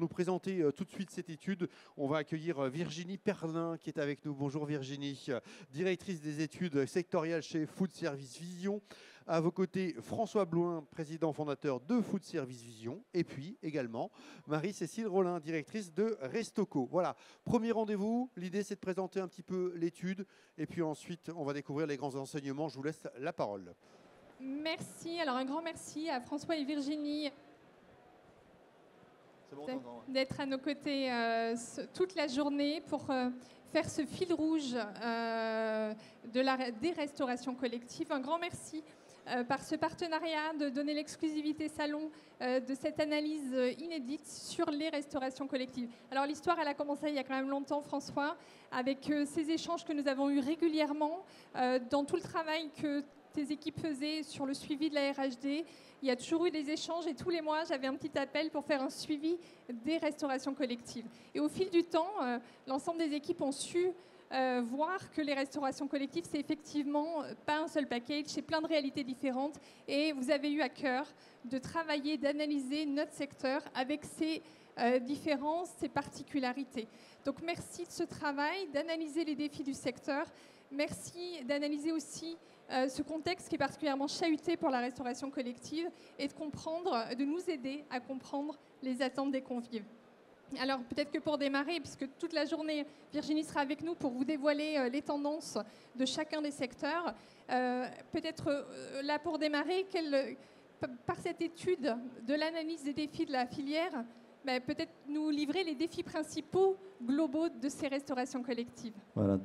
nous présenter tout de suite cette étude, on va accueillir Virginie Perlin qui est avec nous. Bonjour Virginie, directrice des études sectorielles chez Food Service Vision. À vos côtés, François Blouin, président fondateur de Food Service Vision. Et puis également Marie-Cécile Rollin, directrice de Restoco. Voilà, premier rendez-vous. L'idée, c'est de présenter un petit peu l'étude. Et puis ensuite, on va découvrir les grands enseignements. Je vous laisse la parole. Merci. Alors un grand merci à François et Virginie d'être à nos côtés toute la journée pour faire ce fil rouge des restaurations collectives. Un grand merci par ce partenariat de donner l'exclusivité salon de cette analyse inédite sur les restaurations collectives. Alors l'histoire, elle a commencé il y a quand même longtemps, François, avec ces échanges que nous avons eus régulièrement dans tout le travail que tes équipes faisaient sur le suivi de la RHD. Il y a toujours eu des échanges et tous les mois, j'avais un petit appel pour faire un suivi des restaurations collectives. Et au fil du temps, l'ensemble des équipes ont su voir que les restaurations collectives, c'est effectivement pas un seul package, c'est plein de réalités différentes. Et vous avez eu à cœur de travailler, d'analyser notre secteur avec ses différences, ses particularités. Donc merci de ce travail, d'analyser les défis du secteur. Merci d'analyser aussi ce contexte qui est particulièrement chahuté pour la restauration collective et de nous aider à comprendre les attentes des convives. Alors peut-être que pour démarrer, puisque toute la journée, Virginie sera avec nous pour vous dévoiler les tendances de chacun des secteurs, peut-être là pour démarrer, par cette étude de l'analyse des défis de la filière, peut-être nous livrer les défis principaux globaux de ces restaurations collectives. Voilà.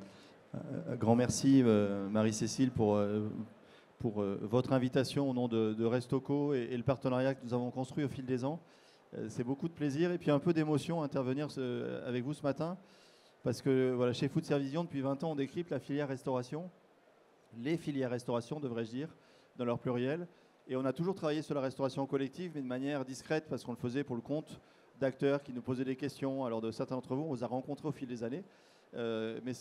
Un grand merci Marie-Cécile pour votre invitation au nom de Restoco et le partenariat que nous avons construit au fil des ans. C'est beaucoup de plaisir et puis un peu d'émotion à intervenir avec vous ce matin parce que voilà, chez Food Service Vision, depuis 20 ans, on décrypte la filière restauration, les filières restauration devrais-je dire, dans leur pluriel. Et on a toujours travaillé sur la restauration collective mais de manière discrète parce qu'on le faisait pour le compte d'acteurs qui nous posaient des questions. Alors de certains d'entre vous, on les a rencontrés au fil des années. Mais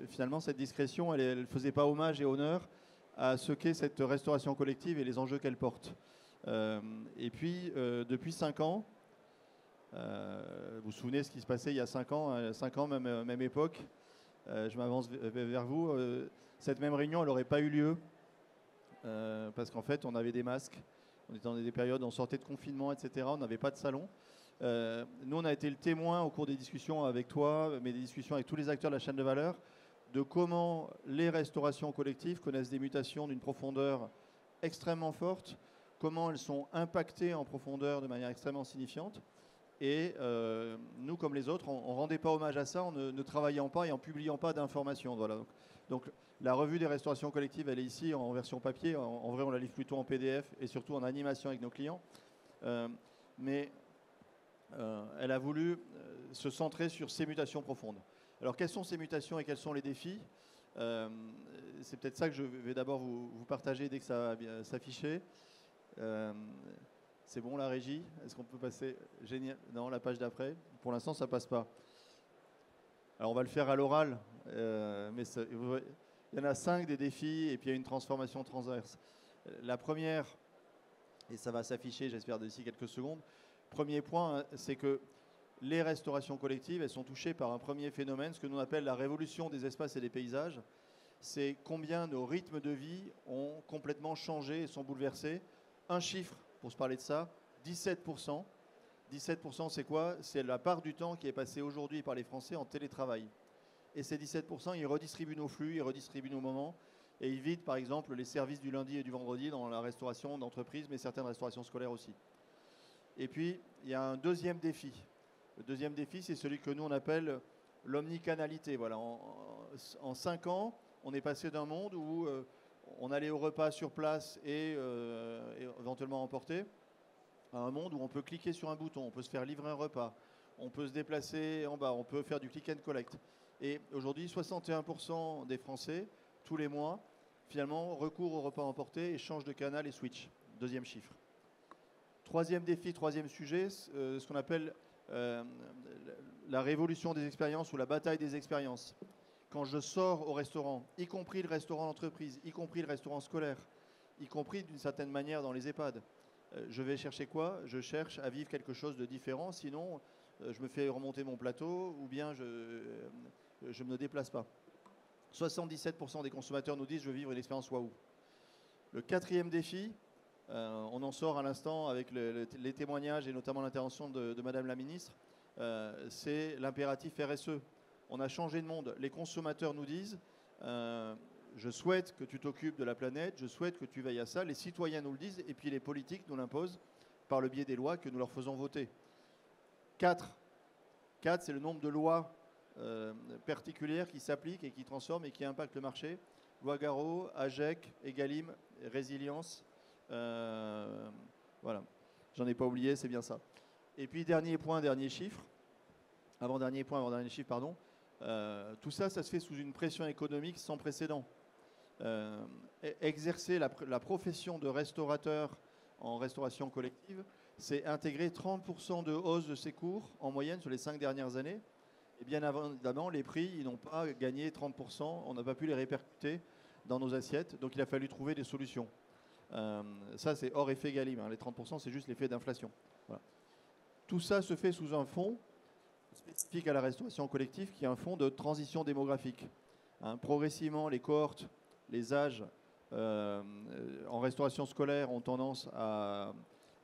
finalement cette discrétion, elle ne faisait pas hommage et honneur à ce qu'est cette restauration collective et les enjeux qu'elle porte. Et puis depuis 5 ans, vous vous souvenez ce qui se passait il y a 5 ans, même époque, je m'avance vers vous, cette même réunion elle n'aurait pas eu lieu parce qu'en fait on avait des masques, on était dans des périodes, on sortait de confinement, etc. On n'avait pas de salon. Nous, on a été le témoin au cours des discussions avec toi, mais des discussions avec tous les acteurs de la chaîne de valeur, de comment les restaurations collectives connaissent des mutations d'une profondeur extrêmement forte, comment elles sont impactées en profondeur de manière extrêmement signifiante. Et nous, comme les autres, on ne rendait pas hommage à ça en ne travaillant pas et en publiant pas d'informations. Voilà. Donc la revue des restaurations collectives, elle est ici en version papier. En vrai, on la livre plutôt en PDF et surtout en animation avec nos clients. Mais elle a voulu se centrer sur ces mutations profondes. Alors, quelles sont ces mutations et quels sont les défis ? C'est peut-être ça que je vais d'abord vous partager dès que ça va s'afficher. C'est bon, la régie ? Est-ce qu'on peut passer ? Génial. Non, la page d'après. Pour l'instant, ça ne passe pas. Alors, on va le faire à l'oral. Mais il y en a 5 des défis et puis il y a une transformation transverse. La première, et ça va s'afficher, j'espère, d'ici quelques secondes. Premier point, c'est que les restaurations collectives, elles sont touchées par un premier phénomène, ce que nous appelle la révolution des espaces et des paysages. C'est combien nos rythmes de vie ont complètement changé et sont bouleversés. Un chiffre, pour se parler de ça, 17%. 17%, c'est quoi ? C'est la part du temps qui est passée aujourd'hui par les Français en télétravail. Et ces 17%, ils redistribuent nos flux, ils redistribuent nos moments. Et ils vident, par exemple, les services du lundi et du vendredi dans la restauration d'entreprise, mais certaines restaurations scolaires aussi. Et puis, il y a un deuxième défi. Le deuxième défi, c'est celui que nous, on appelle l'omnicanalité. Voilà. En 5 ans, on est passé d'un monde où on allait au repas sur place et éventuellement emporter, à un monde où on peut cliquer sur un bouton, on peut se faire livrer un repas, on peut se déplacer en bas, on peut faire du click and collect. Et aujourd'hui, 61% des Français, tous les mois, finalement, recourent au repas emporté et changent de canal et switch. Deuxième chiffre. Troisième défi, troisième sujet, ce qu'on appelle la révolution des expériences ou la bataille des expériences. Quand je sors au restaurant, y compris le restaurant d'entreprise, y compris le restaurant scolaire, y compris d'une certaine manière dans les EHPAD, Je vais chercher quoi? Je cherche à vivre quelque chose de différent, sinon je me fais remonter mon plateau ou bien je ne me déplace pas. 77% des consommateurs nous disent je veux vivre une expérience waouh. Le quatrième défi, on en sort à l'instant avec les témoignages et notamment l'intervention de Madame la Ministre, c'est l'impératif RSE. On a changé de monde. Les consommateurs nous disent je souhaite que tu t'occupes de la planète, je souhaite que tu veilles à ça. Les citoyens nous le disent et puis les politiques nous l'imposent par le biais des lois que nous leur faisons voter. 4, c'est le nombre de lois particulières qui s'appliquent et qui transforment et qui impactent le marché. Loi Garot, AGEC, Egalim, Résilience. Voilà, j'en ai pas oublié, c'est bien ça. Et puis dernier point, dernier chiffre. Avant-dernier point, avant-dernier chiffre, pardon. Tout ça, ça se fait sous une pression économique sans précédent. Exercer la profession de restaurateur en restauration collective, c'est intégrer 30% de hausse de ses cours en moyenne sur les 5 dernières années. Et bien évidemment, les prix, ils n'ont pas gagné 30%, on n'a pas pu les répercuter dans nos assiettes, donc il a fallu trouver des solutions. Ça, c'est hors effet Egalim, hein. Les 30%, c'est juste l'effet d'inflation. Voilà. Tout ça se fait sous un fonds spécifique à la restauration collective, qui est un fonds de transition démographique. Hein, progressivement, les cohortes, les âges en restauration scolaire ont tendance à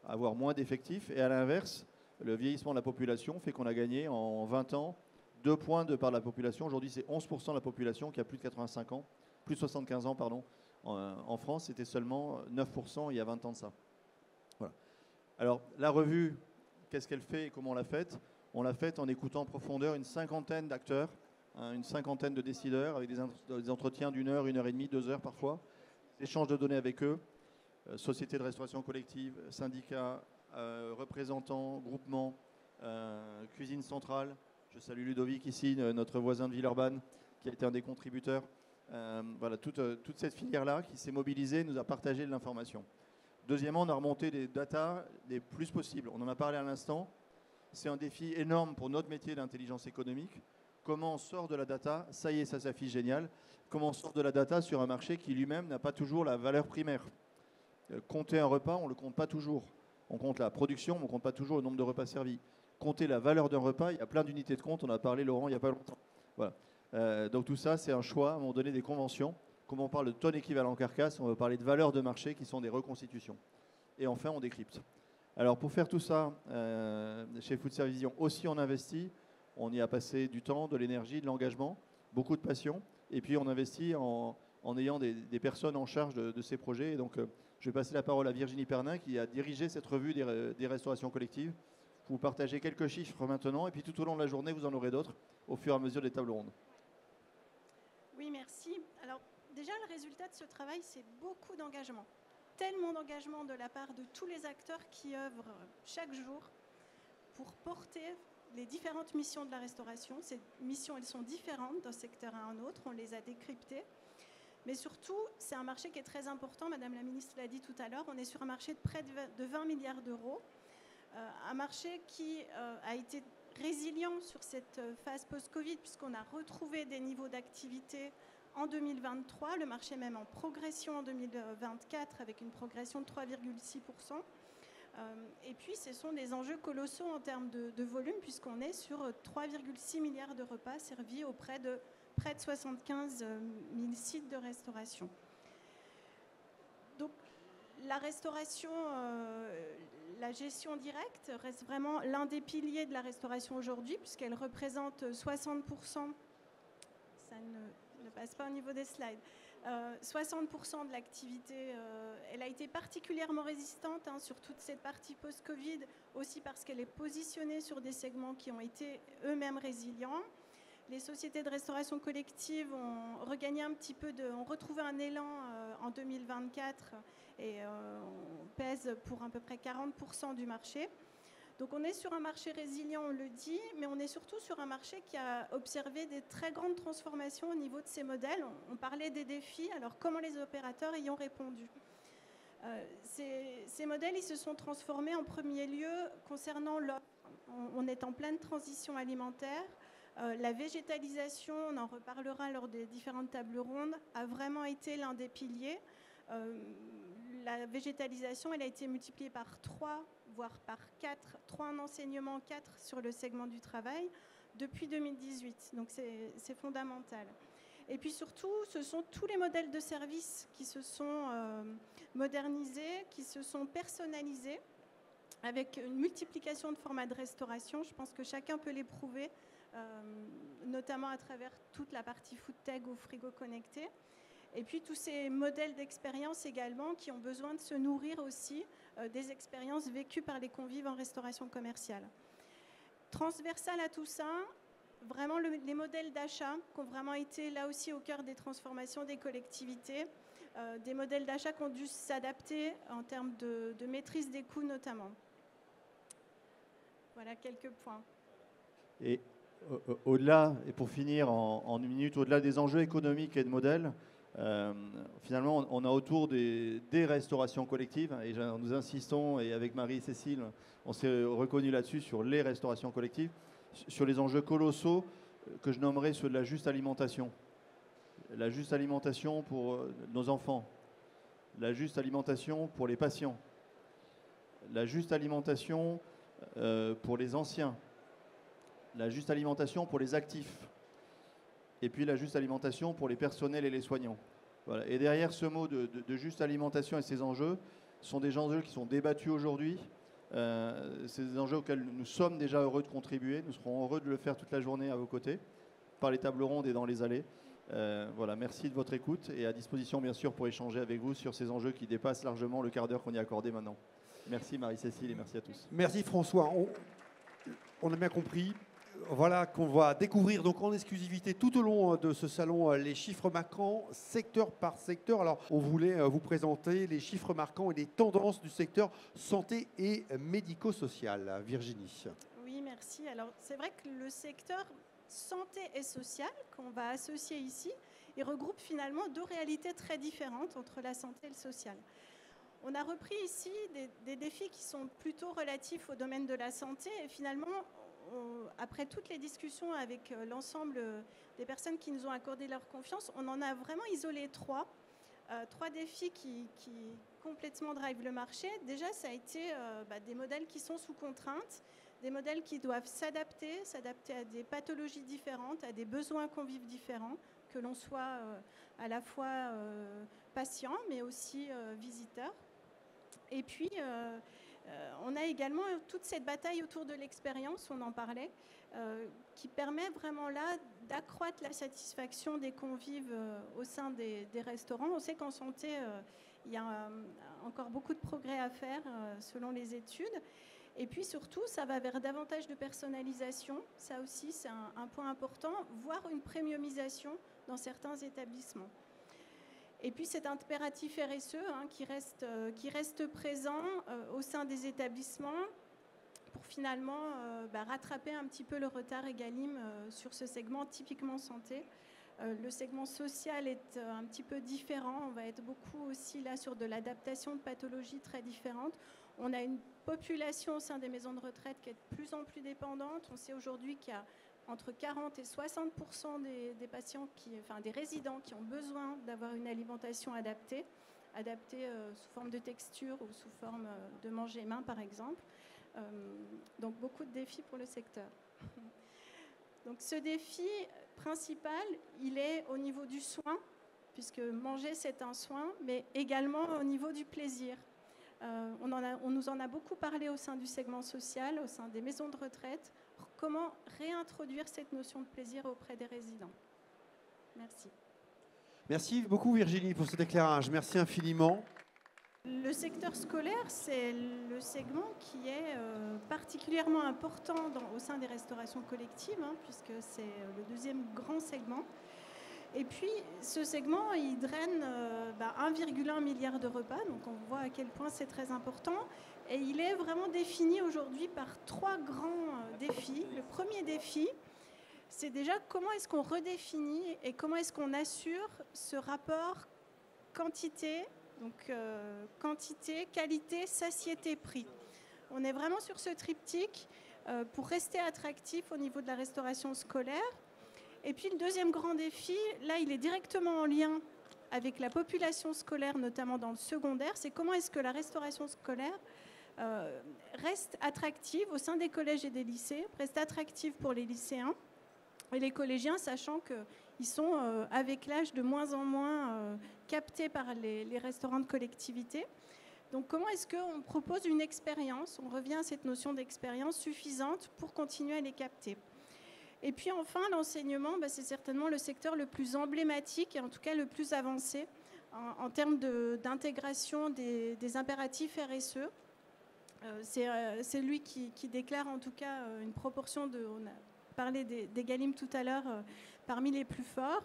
avoir moins d'effectifs, et à l'inverse, le vieillissement de la population fait qu'on a gagné en 20 ans 2 points de part de la population. Aujourd'hui, c'est 11% de la population qui a plus de 85 ans, plus de 75 ans, pardon. En France, c'était seulement 9% il y a 20 ans de ça. Voilà. Alors, la revue, qu'est-ce qu'elle fait et comment on l'a faite? On l'a faite en écoutant en profondeur une cinquantaine d'acteurs, hein, une cinquantaine de décideurs, avec des entretiens d'1 heure, 1h30, 2 heures parfois, échanges de données avec eux, sociétés de restauration collective, syndicats, représentants, groupements, cuisine centrale. Je salue Ludovic ici, notre voisin de Villeurbanne, qui a été un des contributeurs. Voilà, toute cette filière-là qui s'est mobilisée nous a partagé de l'information. Deuxièmement, on a remonté des datas les plus possibles. On en a parlé à l'instant. C'est un défi énorme pour notre métier d'intelligence économique. Comment on sort de la data? Ça y est, ça s'affiche génial. Comment on sort de la data sur un marché qui lui-même n'a pas toujours la valeur primaire? Compter un repas, on ne le compte pas toujours. On compte la production, mais on ne compte pas toujours le nombre de repas servis. Compter la valeur d'un repas, il y a plein d'unités de compte. On a parlé, Laurent, il n'y a pas longtemps. Voilà. Donc tout ça, c'est un choix. À un moment donné, des conventions. Comme on parle de tonnes équivalent carcasse, on va parler de valeurs de marché qui sont des reconstitutions. Et enfin, on décrypte. Alors pour faire tout ça, chez Food Service Vision aussi, on investit. On y a passé du temps, de l'énergie, de l'engagement, beaucoup de passion. Et puis on investit en ayant des personnes en charge de ces projets. Et donc je vais passer la parole à Virginie Pernin qui a dirigé cette revue des restaurations collectives. Vous partagez quelques chiffres maintenant et puis tout au long de la journée, vous en aurez d'autres au fur et à mesure des tables rondes. Oui, merci. Alors déjà, le résultat de ce travail, c'est beaucoup d'engagement. Tellement d'engagement de la part de tous les acteurs qui œuvrent chaque jour pour porter les différentes missions de la restauration. Ces missions, elles sont différentes d'un secteur à un autre, on les a décryptées. Mais surtout, c'est un marché qui est très important, Madame la Ministre l'a dit tout à l'heure, on est sur un marché de près de 20 milliards d'euros, un marché qui a été résilient sur cette phase post-Covid puisqu'on a retrouvé des niveaux d'activité en 2023, le marché même en progression en 2024 avec une progression de 3,6%. Et puis ce sont des enjeux colossaux en termes de volume puisqu'on est sur 3,6 milliards de repas servis auprès de près de 75 000 sites de restauration. Donc la restauration, la gestion directe reste vraiment l'un des piliers de la restauration aujourd'hui puisqu'elle représente 60%, ça ne passe pas au niveau des slides, 60% de l'activité, elle a été particulièrement résistante sur toute cette partie post-Covid, aussi parce qu'elle est positionnée sur des segments qui ont été eux-mêmes résilients. Les sociétés de restauration collective ont regagné un petit peu, ont retrouvé un élan en 2024 et on pèse pour à peu près 40% du marché. Donc on est sur un marché résilient, on le dit, mais on est surtout sur un marché qui a observé des très grandes transformations au niveau de ses modèles. On parlait des défis, alors comment les opérateurs y ont répondu? Ces modèles, ils se sont transformés en premier lieu concernant l'offre. On est en pleine transition alimentaire. La végétalisation, on en reparlera lors des différentes tables rondes, a vraiment été l'un des piliers. La végétalisation, elle a été multipliée par 3, voire par 4, 3 en enseignement, 4 sur le segment du travail depuis 2018. Donc c'est fondamental. Et puis surtout, ce sont tous les modèles de services qui se sont modernisés, qui se sont personnalisés, avec une multiplication de formats de restauration. Je pense que chacun peut l'éprouver, notamment à travers toute la partie food tech ou frigo connecté. Et puis tous ces modèles d'expérience également qui ont besoin de se nourrir aussi des expériences vécues par les convives en restauration commerciale. Transversal à tout ça, vraiment les modèles d'achat qui ont vraiment été là aussi au cœur des transformations des collectivités, des modèles d'achat qui ont dû s'adapter en termes de maîtrise des coûts notamment. Voilà quelques points. Et au-delà, et pour finir en une minute, au-delà des enjeux économiques et de modèles, finalement, on a autour des restaurations collectives, et nous insistons, et avec Marie-Cécile, on s'est reconnu là-dessus, sur les restaurations collectives, sur les enjeux colossaux que je nommerais ceux de la juste alimentation. La juste alimentation pour nos enfants, la juste alimentation pour les patients, la juste alimentation pour les anciens, la juste alimentation pour les actifs, et puis la juste alimentation pour les personnels et les soignants. Voilà. Et derrière ce mot de juste alimentation et ces enjeux, sont des enjeux qui sont débattus aujourd'hui. C'est des enjeux auxquels nous sommes déjà heureux de contribuer. Nous serons heureux de le faire toute la journée à vos côtés, par les tables rondes et dans les allées. Voilà, merci de votre écoute et à disposition bien sûr pour échanger avec vous sur ces enjeux qui dépassent largement le quart d'heure qu'on y a accordé maintenant. Merci Marie-Cécile et merci à tous. Merci François. On a bien compris. Voilà qu'on va découvrir donc en exclusivité tout au long de ce salon les chiffres marquants secteur par secteur. Alors on voulait vous présenter les chiffres marquants et les tendances du secteur santé et médico-social. Virginie. Oui, merci. Alors c'est vrai que le secteur santé et social qu'on va associer ici, il regroupe finalement deux réalités très différentes entre la santé et le social. On a repris ici des défis qui sont plutôt relatifs au domaine de la santé et finalement après toutes les discussions avec l'ensemble des personnes qui nous ont accordé leur confiance, on en a vraiment isolé trois défis qui complètement drivent le marché. Déjà, ça a été des modèles qui sont sous contrainte, des modèles qui doivent s'adapter à des pathologies différentes, à des besoins convives différents, que l'on soit à la fois patient, mais aussi visiteur. Et puis, on a également toute cette bataille autour de l'expérience, on en parlait, qui permet vraiment là d'accroître la satisfaction des convives au sein des restaurants. On sait qu'en santé, il y a encore beaucoup de progrès à faire selon les études. Et puis surtout, ça va vers davantage de personnalisation. Ça aussi, c'est un point important, voire une premiumisation dans certains établissements. Et puis cet impératif RSE qui reste présent au sein des établissements pour finalement rattraper un petit peu le retard Egalim sur ce segment typiquement santé. Le segment social est un petit peu différent. On va être beaucoup aussi là sur de l'adaptation de pathologies très différentes. On a une population au sein des maisons de retraite qui est de plus en plus dépendante. On sait aujourd'hui qu'il y a entre 40 et 60% des patients, des résidents qui ont besoin d'avoir une alimentation adaptée sous forme de texture ou sous forme de manger main par exemple. Donc beaucoup de défis pour le secteur. Donc ce défi principal, il est au niveau du soin, puisque manger c'est un soin, mais également au niveau du plaisir. On nous en a beaucoup parlé au sein du segment social, au sein des maisons de retraite. Comment réintroduire cette notion de plaisir auprès des résidents. Merci. Merci beaucoup Virginie pour cet éclairage. Merci infiniment. Le secteur scolaire, c'est le segment qui est particulièrement important au sein des restaurations collectives, puisque c'est le deuxième grand segment. Et puis, ce segment, il draine 1,1 milliard de repas, donc on voit à quel point c'est très important. Et il est vraiment défini aujourd'hui par trois grands défis. Le premier défi, c'est déjà comment est-ce qu'on redéfinit et comment est-ce qu'on assure ce rapport quantité, donc quantité, qualité, satiété, prix. On est vraiment sur ce triptyque pour rester attractif au niveau de la restauration scolaire. Et puis le deuxième grand défi, là il est directement en lien avec la population scolaire, notamment dans le secondaire, c'est comment est-ce que la restauration scolaire reste attractive au sein des collèges et des lycées, reste attractive pour les lycéens et les collégiens, sachant qu'ils sont, avec l'âge, de moins en moins captés par les restaurants de collectivité. Donc comment est-ce qu'on propose une expérience, on revient à cette notion d'expérience suffisante pour continuer à les capter. Et puis enfin, l'enseignement, c'est certainement le secteur le plus emblématique et en tout cas le plus avancé en termes d'intégration des impératifs RSE. C'est lui qui déclare en tout cas une proportion on a parlé des Galim tout à l'heure, parmi les plus forts.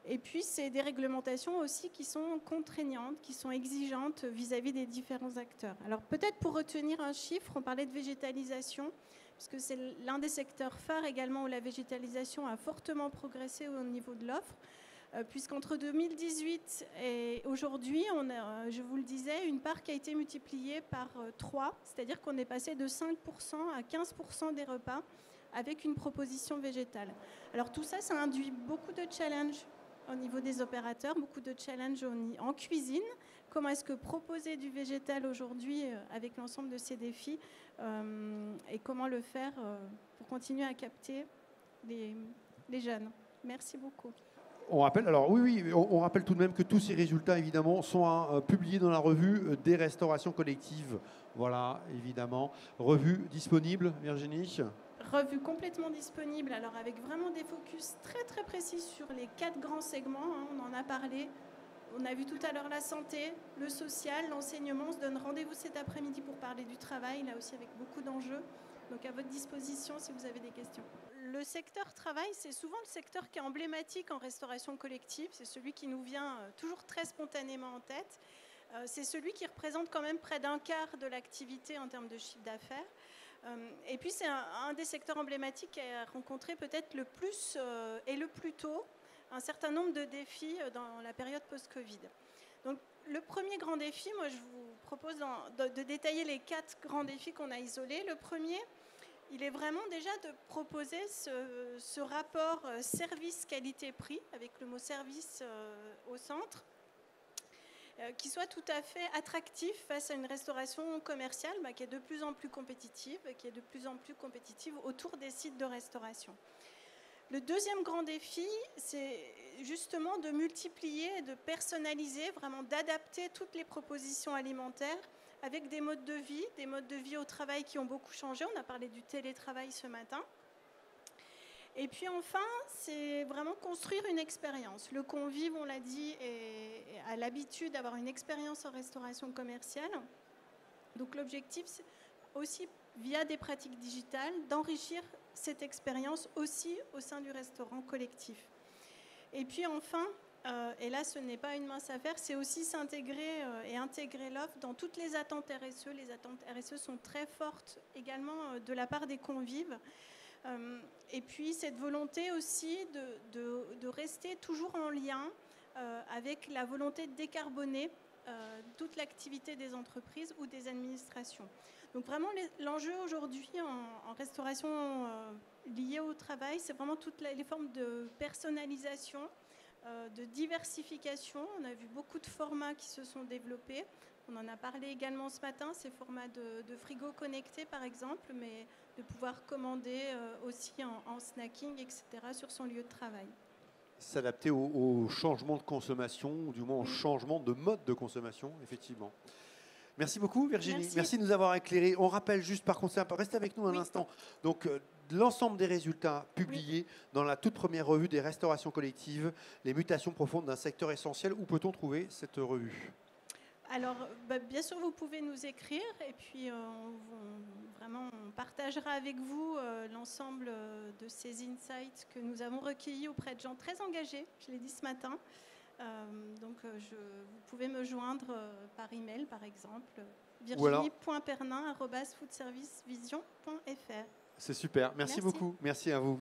Et puis, c'est des réglementations aussi qui sont contraignantes, qui sont exigeantes vis-à-vis des différents acteurs. Alors, peut-être pour retenir un chiffre, on parlait de végétalisation, puisque c'est l'un des secteurs phares également où la végétalisation a fortement progressé au niveau de l'offre, puisqu'entre 2018 et aujourd'hui, je vous le disais, une part qui a été multipliée par 3, c'est-à-dire qu'on est passé de 5% à 15% des repas avec une proposition végétale. Alors, tout ça, ça induit beaucoup de challenges au niveau des opérateurs, beaucoup de challenges en cuisine. Comment est-ce que proposer du végétal aujourd'hui avec l'ensemble de ces défis et comment le faire pour continuer à capter les jeunes. Merci beaucoup. On rappelle, alors on rappelle tout de même que tous ces résultats, évidemment, sont publiés dans la revue des restaurations collectives. Voilà, évidemment. Revue disponible, Virginie ? Revue complètement disponible, alors avec vraiment des focus très très précis sur les 4 grands segments, on en a parlé. On a vu tout à l'heure la santé, le social, l'enseignement. On se donne rendez-vous cet après-midi pour parler du travail, là aussi avec beaucoup d'enjeux. Donc à votre disposition si vous avez des questions. Le secteur travail, c'est souvent le secteur qui est emblématique en restauration collective. C'est celui qui nous vient toujours très spontanément en tête. C'est celui qui représente quand même près d'un quart de l'activité en termes de chiffre d'affaires. Et puis c'est un des secteurs emblématiques qui a rencontré peut-être le plus et le plus tôt un certain nombre de défis dans la période post-Covid. Donc le premier grand défi, moi je vous propose de détailler les 4 grands défis qu'on a isolés. Le premier, il est vraiment déjà de proposer ce rapport service-qualité-prix, avec le mot service au centre, qui soit tout à fait attractif face à une restauration commerciale qui est de plus en plus compétitive, autour des sites de restauration. Le deuxième grand défi, c'est justement de multiplier et de personnaliser, vraiment d'adapter toutes les propositions alimentaires avec des modes de vie au travail qui ont beaucoup changé. On a parlé du télétravail ce matin. Et puis enfin, c'est vraiment construire une expérience. Le convive, on l'a dit, a l'habitude d'avoir une expérience en restauration commerciale. Donc l'objectif, c'est aussi, via des pratiques digitales, d'enrichir cette expérience aussi au sein du restaurant collectif. Et puis enfin, et là ce n'est pas une mince affaire, c'est aussi s'intégrer et intégrer l'offre dans toutes les attentes RSE. Les attentes RSE sont très fortes également de la part des convives. Et puis cette volonté aussi de rester toujours en lien avec la volonté de décarboner toute l'activité des entreprises ou des administrations. Donc vraiment l'enjeu aujourd'hui en restauration liée au travail, c'est vraiment toutes les formes de personnalisation, de diversification. On a vu beaucoup de formats qui se sont développés. On en a parlé également ce matin, ces formats de frigo connectés par exemple, mais de pouvoir commander aussi en snacking, etc. sur son lieu de travail. S'adapter au changement de consommation, ou du moins au changement de mode de consommation, effectivement. Merci beaucoup Virginie, merci de nous avoir éclairé. On rappelle juste par contre, restez avec nous un instant. Donc l'ensemble des résultats publiés dans la toute première revue des restaurations collectives, les mutations profondes d'un secteur essentiel. Où peut-on trouver cette revue ? Alors, bien sûr, vous pouvez nous écrire et puis on partagera avec vous l'ensemble de ces insights que nous avons recueillis auprès de gens très engagés, je l'ai dit ce matin. Donc, vous pouvez me joindre par email, par exemple, virginie.pernin@foodservicevision.fr. C'est super, merci beaucoup, merci à vous.